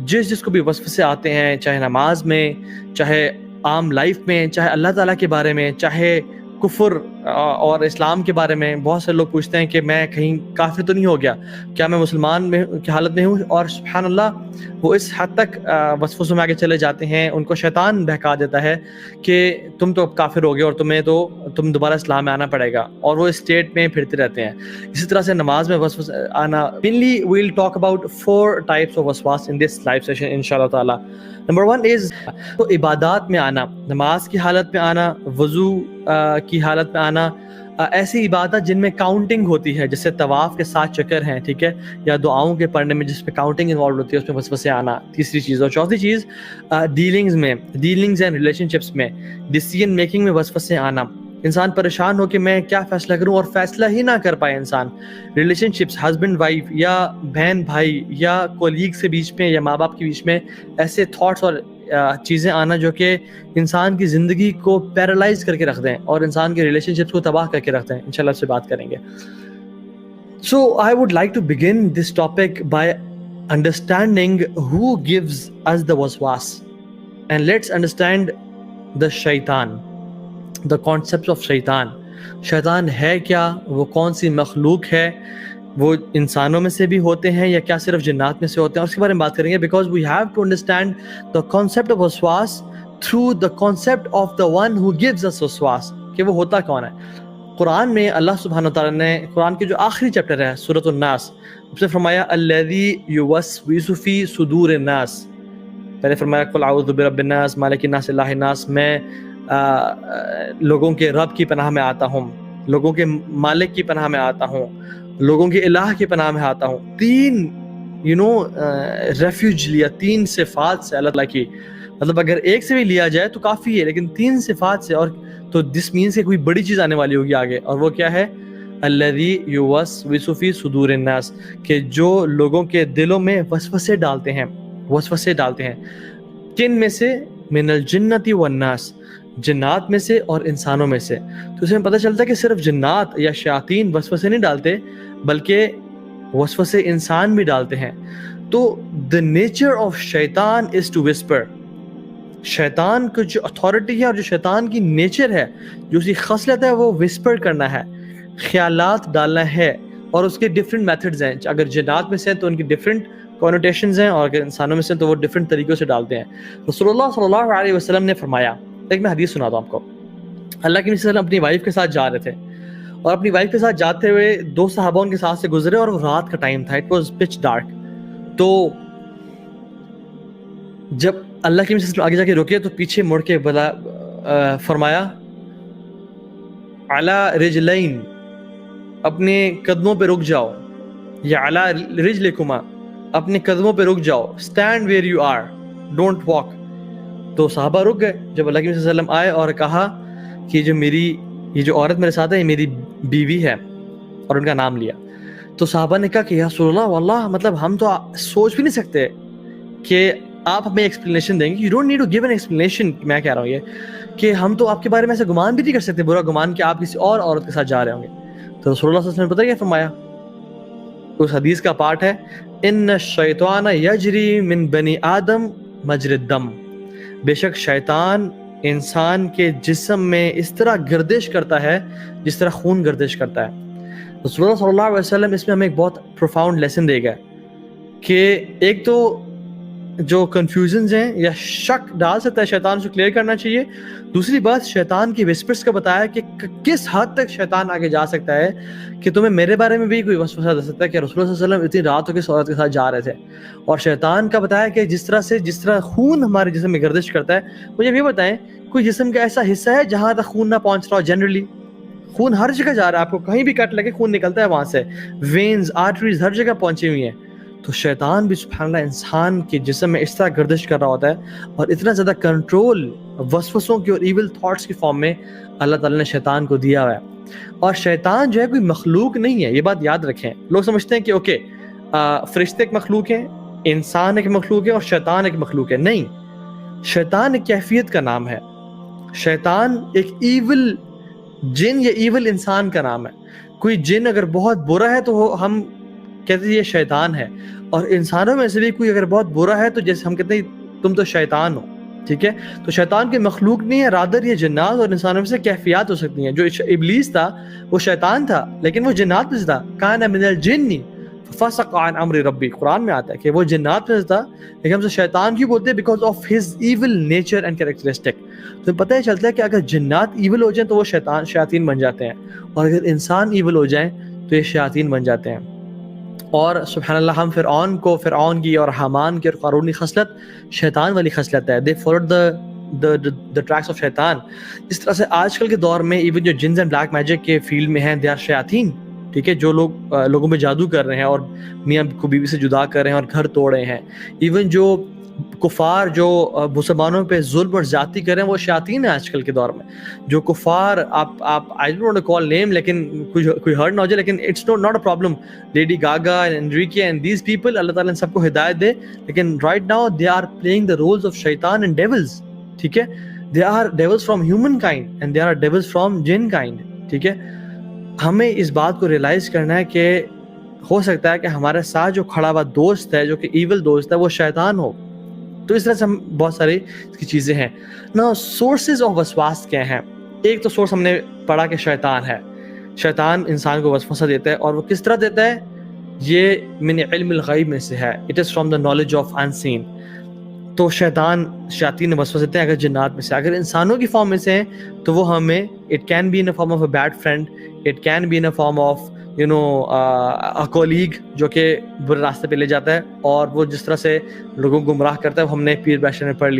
جس کو بھی وسوسے آتے ہیں، چاہے نماز میں، چاہے عام لائف میں، چاہے اللہ تعالیٰ کے بارے میں، چاہے کفر اور اسلام کے بارے میں. بہت سے لوگ پوچھتے ہیں کہ میں کہیں کافر تو نہیں ہو گیا، کیا میں مسلمان میں کی حالت میں ہوں؟ اور سبحان اللہ وہ اس حد تک وسوسوں میں آگے چلے جاتے ہیں، ان کو شیطان بہکا دیتا ہے کہ تم تو اب کافر ہو گئے اور تم دوبارہ اسلام میں آنا پڑے گا، اور وہ اسٹیٹ میں پھرتے رہتے ہیں. اسی طرح سے نماز میں وسوسہ آنا. Mainly we will talk about 4 types of وسواس in this live session انشاءاللہ تعالی. نمبر 1 is تو عبادات میں آنا، نماز کی حالت میں آنا، وضو کی حالت میں آنا، ایسی عبادت جن میں کاؤنٹنگ ہوتی ہے، جیسے طواف کے 7 چکر ہیں، ٹھیک ہے، یا دعاؤں کے پڑھنے میں جس پہ کاؤنٹنگ انوالو ہوتی ہے اس میں وسوسے آنا، تیسری چیز. اور چوتھی چیز ڈیلنگز اینڈ ریلیشن شپس میں، ڈیسیژن میکنگ میں وسوسے آنا، انسان پریشان ہو کہ میں کیا فیصلہ کروں اور فیصلہ ہی نہ کر پائے انسان. ریلیشن شپس، ہسبینڈ وائف یا بہن بھائی یا کولیگس کے بیچ میں یا ماں باپ کے بیچ میں ایسے تھاٹس اور چیزیں آنا جو کہ انسان کی زندگی کو پیرالائز کر کے رکھ دیں اور انسان کے ریلیشن شپس کو تباہ کر کے رکھ دیں. انشاءاللہ اس سے بات کریں گے. So I would like to begin this topic by understanding who gives us the waswas, and let's understand the shaitan, the concepts of shaitan. شیطان ہے کیا، وہ کون سی مخلوق ہے، وہ انسانوں میں سے بھی ہوتے ہیں یا کیا صرف جنات میں سے ہوتے ہیں، اور اس کے بارے میں بات کریں گے. Because we have to understand the concept of وسواس through the concept of the one who gives us وسواس، کہ وہ ہوتا کون ہے. قرآن میں اللہ سبحانہ وتعالیٰ نے قرآن کے جو آخری چیپٹر ہے سورۃ الناس، اس سے فرمایا الذی یوسوس فی صدور الناس. پہلے فرمایا قل اعوذ برب الناس مالک الناس الہ الناس، میں لوگوں کے رب کی پناہ میں آتا ہوں، لوگوں کے مالک کی پناہ میں آتا ہوں، لوگوں کے الہ کی پناہ میں آتا ہوں. 3 ریفیوج لیا، 3 صفات سے اللہ تعالیٰ کی. مطلب اگر ایک سے بھی لیا جائے تو کافی ہے، لیکن 3 صفات سے، اور تو دس مینس کہ کوئی بڑی چیز آنے والی ہوگی آگے. اور وہ کیا ہے؟ الذی یوسوس فی صدور الناس، کہ جو لوگوں کے دلوں میں وسوسے ڈالتے ہیں. وسوسے ڈالتے ہیں کن میں سے؟ من الجنۃ والناس، جنات میں سے اور انسانوں میں سے. تو اس میں پتہ چلتا ہے کہ صرف جنات یا شیاطین وسوسے نہیں ڈالتے، بلکہ وسوسے انسان بھی ڈالتے ہیں. تو the nature of شیطان is to whisper. شیطان کو جو اتھارٹی ہے اور جو شیطان کی نیچر ہے، جو اس کی خصلت ہے، وہ وسپر کرنا ہے، خیالات ڈالنا ہے. اور اس کے ڈفرینٹ میتھڈز ہیں. اگر جنات میں سے ہیں تو ان کی ڈفرینٹ کونوٹیشنز ہیں، اور اگر انسانوں میں سے ہیں تو وہ ڈفرینٹ طریقوں سے ڈالتے ہیں. رسول اللہ صلی اللہ علیہ وسلم نے فرمایا، ایک میں حدیث سناتا ہوں آپ کو. اللہ کے نبی صلی اللہ علیہ وسلم اپنی وائف کے ساتھ جا رہے تھے، اور اپنی وائف کے ساتھ جاتے ہوئے 2 صحابہ ان کے ساتھ سے گزرے، اور وہ رات کا ٹائم تھا. It was pitch dark. تو جب اللہ کے نبی صلی اللہ علیہ وسلم آگے جا کے رکے تو پیچھے مڑ کے فرمایا علی رجلین، اپنے قدموں پہ رک جاؤ، یا علی رجلکما، اپنے قدموں پہ رک جاؤ. Stand where you are, don't walk. تو صحابہ رک گئے. جب اللہ کے نبی صلی اللہ علیہ وسلم آئے اور کہا کہ یہ جو عورت میرے ساتھ ہے یہ میری بیوی ہے، اور ان کا نام لیا، تو صحابہ نے کہا کہ یا رسول اللہ واللہ، مطلب ہم تو سوچ بھی نہیں سکتے کہ آپ ہمیں ایکسپلینیشن دیں گے. You don't need to give an explanation. میں کہہ رہا ہوں یہ کہ ہم تو آپ کے بارے میں ایسے گمان بھی نہیں کر سکتے، برا گمان، کہ آپ کسی اور عورت کے ساتھ جا رہے ہوں گے. تو رسول اللہ صلی اللہ علیہ وسلم نے پتہ کیا فرمایا؟ اس حدیث کا پارٹ ہے ان الشیطان یجری من بنی آدم مجری الدم، بے شک شیطان انسان کے جسم میں اس طرح گردش کرتا ہے جس طرح خون گردش کرتا ہے. رسول اللہ صلی اللہ علیہ وسلم اس میں ہمیں ایک بہت پروفاؤنڈ لیسن دے گا کہ ایک تو جو کنفیوژنز ہیں یا شک ڈال سکتا ہے شیطان، سے کلیئر کرنا چاہیے. دوسری بات شیطان کی وسپرز کا بتایا کہ کس حد تک شیطان آگے جا سکتا ہے کہ تمہیں میرے بارے میں بھی کوئی وسوسہ دے سکتا ہے کہ رسول اللہ صلی اللہ علیہ وسلم اتنی رات کو کس عورت کے ساتھ جا رہے تھے. اور شیطان کا بتایا کہ جس طرح خون ہمارے جسم میں گردش کرتا ہے. مجھے یہ بتائیں کوئی جسم کا ایسا حصہ ہے جہاں تک خون نہ پہنچ رہا ہو؟ جنرلی خون ہر جگہ جا رہا ہے، آپ کو کہیں بھی کٹ لگے خون نکلتا ہے وہاں سے، وینز، آرٹریز ہر جگہ پہنچی ہوئی ہیں. تو شیطان بھی سبحان اللہ انسان کے جسم میں اس طرح گردش کر رہا ہوتا ہے، اور اتنا زیادہ کنٹرول وسوسوں کی اور ایول تھاٹس کی فارم میں اللہ تعالیٰ نے شیطان کو دیا ہوا ہے. اور شیطان جو ہے کوئی مخلوق نہیں ہے، یہ بات یاد رکھیں. لوگ سمجھتے ہیں کہ اوکے فرشتے ایک مخلوق ہیں، انسان ایک مخلوق ہے، اور شیطان ایک مخلوق ہے. نہیں، شیطان ایک کیفیت کا نام ہے. شیطان ایک ایول جن یا ایول انسان کا نام ہے. کوئی جن اگر بہت برا ہے تو ہم کہتے ہیں یہ شیطان ہے، اور انسانوں میں سے بھی کوئی اگر بہت برا ہے تو جیسے ہم کہتے ہیں تم تو شیطان ہو، ٹھیک ہے؟ تو شیطان کی مخلوق نہیں ہے، رادر یہ جنات اور انسانوں میں سے کیفیات ہو سکتی ہیں. جو ابلیس تھا وہ شیطان تھا لیکن وہ جنات میں سے تھا. کان من الجن ففسق عن امر ربی، قرآن میں آتا ہے کہ وہ جنات میں سے تھا لیکن ہم سے شیطان کیوں بولتے ہیں؟ Because of his evil nature and characteristic. تو پتہ ہی چلتا ہے کہ اگر جنات ایول ہو جائیں تو وہ شیاطین بن جاتے ہیں، اور اگر انسان ایول ہو جائیں تو یہ شیاطین بن جاتے ہیں. اور سبحان اللہ ہم فرعون کی اور حامان کی اور قارون کی خصلت شیطان والی خصلت ہے. دے فالوڈ the tracks of شیطان. اس طرح سے آج کل کے دور میں ایون جو جنز اینڈ بلیک میجک کے فیلڈ میں ہیں، دے آر شیاطین، ٹھیک ہے؟ جو لوگ لوگوں پہ جادو کر رہے ہیں اور میاں کو بیوی سے جدا کر رہے ہیں اور گھر توڑ رہے ہیں. ایون جو کفار جو مسلمانوں پہ ظلم اور زیادتی کر رہے ہیں وہ شیاطین ہیں آج کل کے دور میں. جو کفار آپ I don't want to call name, لیکن کوئی ہرٹ نہ ہو جائے، لیکن it's not a problem. Lady Gaga and Enrique and these people, اللہ تعالیٰ ان سب کو ہدایت دے، لیکن right now they are playing the roles of شیطان اینڈ ڈیولز، ٹھیک ہے؟ They are devils from human kind and they are devils from جن کائنڈ، ٹھیک ہے؟ ہمیں اس بات کو ریئلائز کرنا ہے کہ ہو سکتا ہے کہ ہمارے ساتھ جو کھڑا ہوا دوست ہے، جو کہ ایول دوست ہے، وہ شیطان ہو. تو اس طرح سے ہم بہت ساری اس کی چیزیں ہیں. نا سورسز آف وسواس کیا ہیں؟ ایک تو سورس ہم نے پڑھا کہ شیطان ہے. شیطان انسان کو وسوسہ دیتا ہے، اور وہ کس طرح دیتا ہے؟ یہ من علم الغیب میں سے ہے. It is from the knowledge of unseen. تو شیاطین وسوسہ دیتے ہیں اگر جنات میں سے. اگر انسانوں کی فارم میں سے ہیں تو وہ ہمیں it can be in a form of a bad friend, it can be in a form of colleague جو کہ برے راستے پہ لے جاتا ہے، اور وہ جس طرح سے لوگوں کو گمراہ کرتا ہے وہ ہم نے پیر بیشر میں پڑھ لیا.